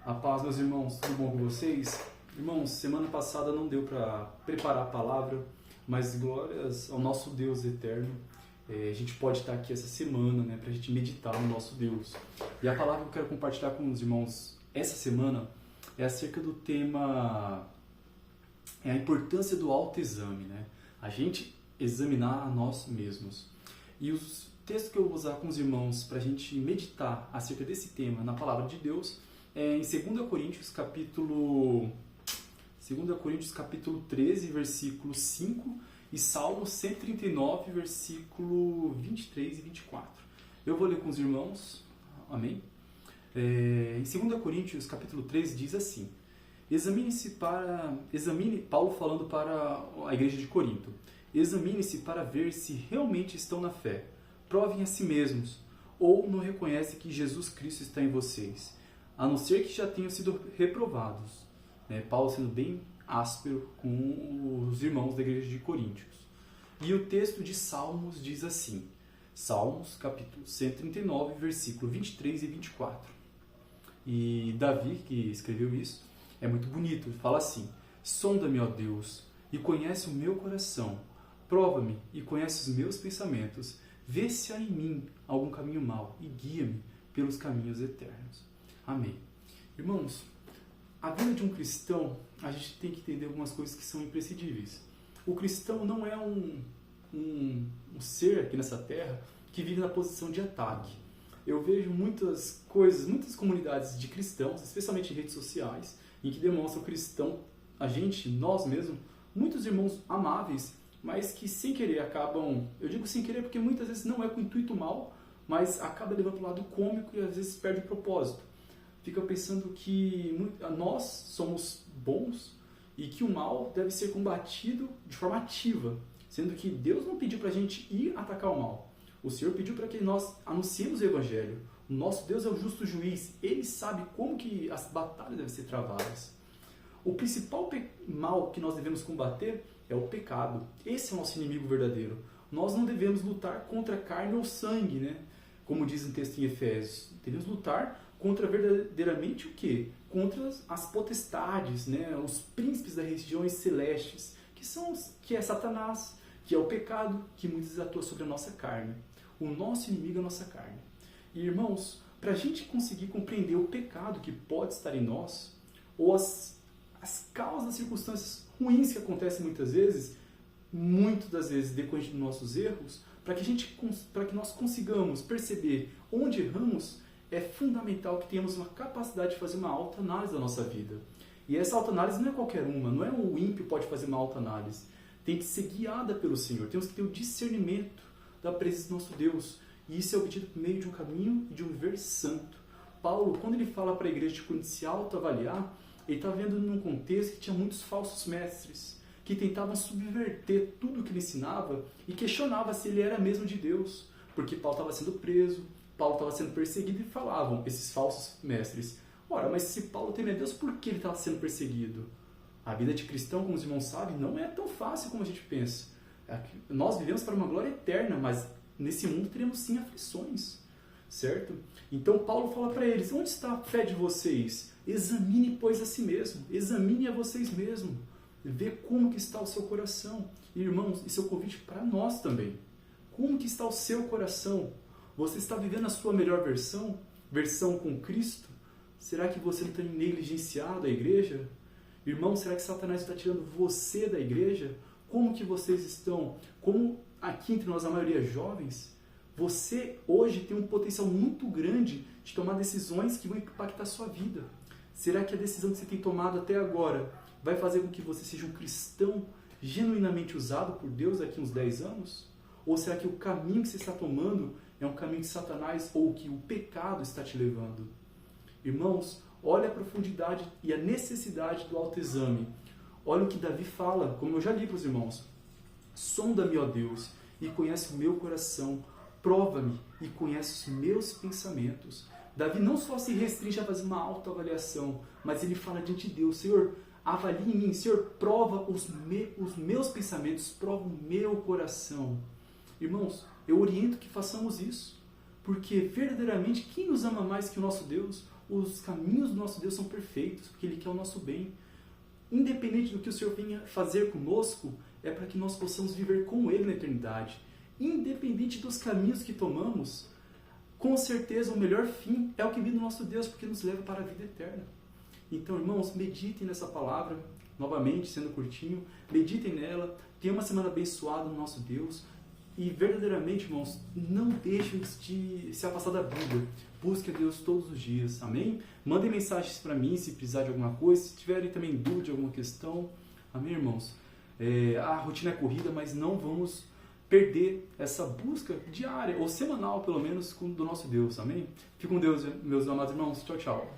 A paz, meus irmãos, tudo bom com vocês? Irmãos, semana passada não deu para preparar a palavra, mas glórias ao nosso Deus eterno, a gente pode estar aqui essa semana, né, para a gente meditar no nosso Deus. E a palavra que eu quero compartilhar com os irmãos essa semana é acerca do tema, a importância do autoexame, né? A gente examinar a nós mesmos. E os textos que eu vou usar com os irmãos para a gente meditar acerca desse tema na palavra de Deus é em 2 Coríntios capítulo 13, versículo 5 e Salmo 139, versículo 23 e 24. Eu vou ler com os irmãos, amém? Em 2 Coríntios capítulo 13 diz assim: examine, Paulo falando para a igreja de Corinto, examine-se para ver se realmente estão na fé, provem a si mesmos, ou não reconhecem que Jesus Cristo está em vocês, a não ser que já tenham sido reprovados. Paulo sendo bem áspero com os irmãos da igreja de Coríntios. E o texto de Salmos diz assim, Salmos capítulo 139, versículo 23 e 24. E Davi, que escreveu isso, é muito bonito, fala assim: sonda-me, ó Deus, e conhece o meu coração, prova-me e conhece os meus pensamentos, vê se há em mim algum caminho mau e guia-me pelos caminhos eternos. Amém. Irmãos, a vida de um cristão, a gente tem que entender algumas coisas que são imprescindíveis. O cristão não é um ser aqui nessa terra que vive na posição de ataque. Eu vejo muitas coisas, muitas comunidades de cristãos, especialmente em redes sociais, em que demonstram o cristão, nós mesmos, muitos irmãos amáveis, mas que sem querer acabam, eu digo sem querer porque muitas vezes não é com intuito mal, mas acaba levando para o lado cômico e às vezes perde o propósito. Fica pensando que nós somos bons e que o mal deve ser combatido de forma ativa, sendo que Deus não pediu para a gente ir atacar o mal. O Senhor pediu para que nós anunciemos o Evangelho. O nosso Deus é o justo juiz. Ele sabe como que as batalhas devem ser travadas. O principal mal que nós devemos combater é o pecado. Esse é o nosso inimigo verdadeiro. Nós não devemos lutar contra carne ou sangue, né? Como diz o texto em Efésios. Devemos lutar contra verdadeiramente o quê? Contra as potestades, né? Os príncipes das regiões celestes, que é Satanás, que é o pecado, que muitas vezes atua sobre a nossa carne. O nosso inimigo é a nossa carne. E, irmãos, para a gente conseguir compreender o pecado que pode estar em nós, ou as causas das circunstâncias ruins que acontecem muitas das vezes decorrente dos nossos erros, para que nós consigamos perceber onde erramos, é fundamental que tenhamos uma capacidade de fazer uma autoanálise da nossa vida. E essa autoanálise não é qualquer uma, não é o ímpio que pode fazer uma autoanálise. Tem que ser guiada pelo Senhor, temos que ter o discernimento da presença do nosso Deus. E isso é obtido por meio de um caminho e de um viver santo. Paulo, quando ele fala para a igreja de Corinto se autoavaliar, ele está vendo num contexto que tinha muitos falsos mestres, que tentavam subverter tudo o que ele ensinava e questionava se ele era mesmo de Deus. Porque Paulo estava sendo preso, Paulo estava sendo perseguido e falavam, esses falsos mestres, ora, mas se Paulo teme a Deus, por que ele estava sendo perseguido? A vida de cristão, como os irmãos sabem, não é tão fácil como a gente pensa. Nós vivemos para uma glória eterna, mas nesse mundo teremos sim aflições, certo? Então Paulo fala para eles, onde está a fé de vocês? Examine, pois, a si mesmo, examine a vocês mesmos, vê como que está o seu coração. E, irmãos, isso é um convite para nós também. Como que está o seu coração? Você está vivendo a sua melhor versão com Cristo? Será que você não tem negligenciado a igreja? Irmão, será que Satanás está tirando você da igreja? Como que vocês estão? Como aqui entre nós a maioria é jovens, você hoje tem um potencial muito grande de tomar decisões que vão impactar a sua vida. Será que a decisão que você tem tomado até agora vai fazer com que você seja um cristão genuinamente usado por Deus daqui a uns 10 anos? Ou será que o caminho que você está tomando é um caminho de Satanás ou que o pecado está te levando? Irmãos, olha a profundidade e a necessidade do autoexame. Olha o que Davi fala, como eu já li para os irmãos. Sonda-me, ó Deus, e conhece o meu coração. Prova-me e conhece os meus pensamentos. Davi não só se restringe a fazer uma autoavaliação, mas ele fala diante de Deus, Senhor, avalie em mim, Senhor, prova os meus pensamentos, prova o meu coração. Irmãos, eu oriento que façamos isso, porque verdadeiramente quem nos ama mais que o nosso Deus? Os caminhos do nosso Deus são perfeitos, porque Ele quer o nosso bem. Independente do que o Senhor venha fazer conosco, é para que nós possamos viver com Ele na eternidade. Independente dos caminhos que tomamos, com certeza o melhor fim é o que vem do nosso Deus, porque nos leva para a vida eterna. Então, irmãos, meditem nessa palavra, novamente, sendo curtinho, meditem nela, tenham uma semana abençoada no nosso Deus, e verdadeiramente, irmãos, não deixem de se afastar da Bíblia. Busque a Deus todos os dias, amém? Mandem mensagens para mim se precisar de alguma coisa, se tiverem também dúvida de alguma questão, amém, irmãos? A rotina é corrida, mas não vamos perder essa busca diária, ou semanal, pelo menos, do nosso Deus, amém? Fique com Deus, meus amados irmãos. Tchau, tchau.